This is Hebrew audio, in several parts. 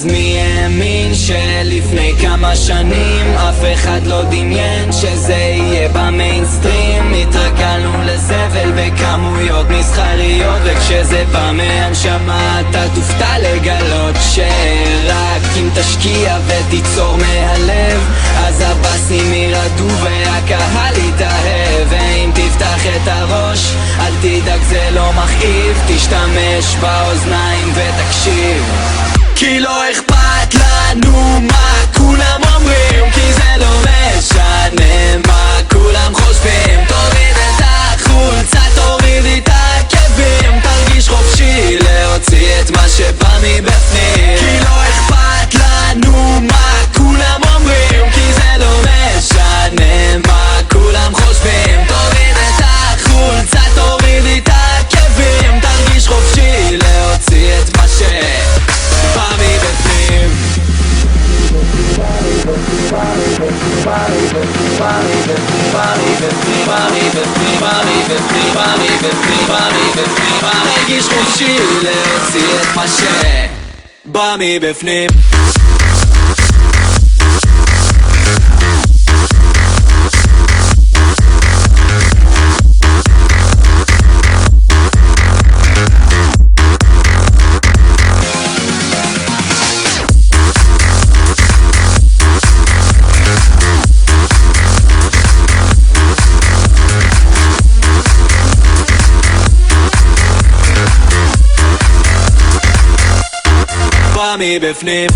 מי האמין שלפני כמה שנים אף אחד לא דמיין שזה יהיה במיינסטרים? התרגלנו לזבל בכמויות מסחריות, וכשזה בא מהנשמה אתה תופתע לגלות שרק אם תשקיע ותיצור מהלב אז הבסים ירדו והקהל יתאהב. ואם תפתח את הראש אל תדאג, זה לא מכאיב, תשתמש באוזניים ותקשיב, כי לא אכפת לנו מה כולם אומרים, כי זה לא משנה מה כולם חושבים. תוריד את החולצה, תוריד את הכאבים, תרגיש חופשי להוציא את מה שבא מבפנים, כי לא אכפת לנו מה כולם אומרים, כי זה לא משנה מה כולם חושבים. תוריד את החולצה, תוריד את הכאבים, תרגיש חופשי להוציא את מה שבא מבפנים. תרגיש חופשי להוציא את מה שבא מבפנים. בא מבפנים.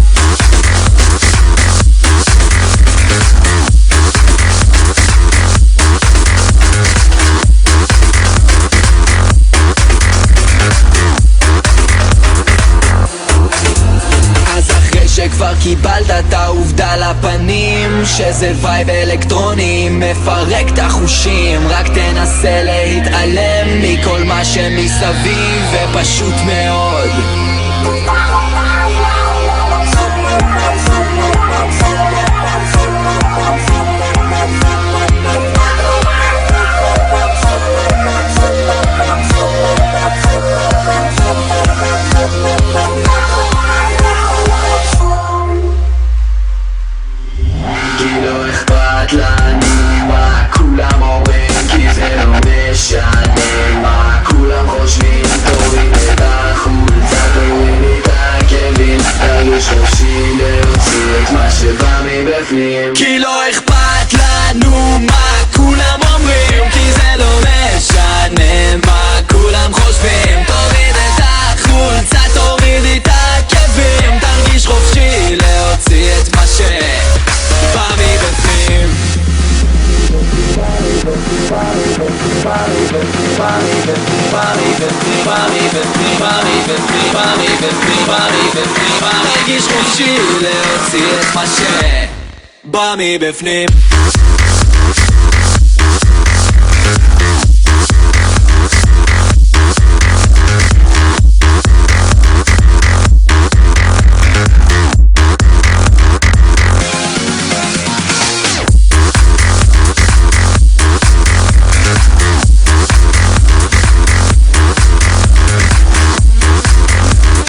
אז אחרי שכבר קיבלת את העובדה לפנים שזה וייב אלקטרוני מפרק את החושים, רק תנסה להתעלם מכל מה שמסביב ופשוט מאוד כי לא אכפת לנו מה כולם אומרים, כי זה לא משנה מה כולם חושבים. תוריד את החולצה, תוריד את הכאבים, תרגיש חופשי להוציא את מה שבא מבפנים, כי לא אכפת לנו מה כולם אומרים, כי זה לא משנה מה כולם חושבים. תוריד את החולצה, תוריד את הכאבים, תרגיש חופשי להוציא את מה שבא מבפנים. תרגיש חופשי להוציא את מה שבא מבפנים.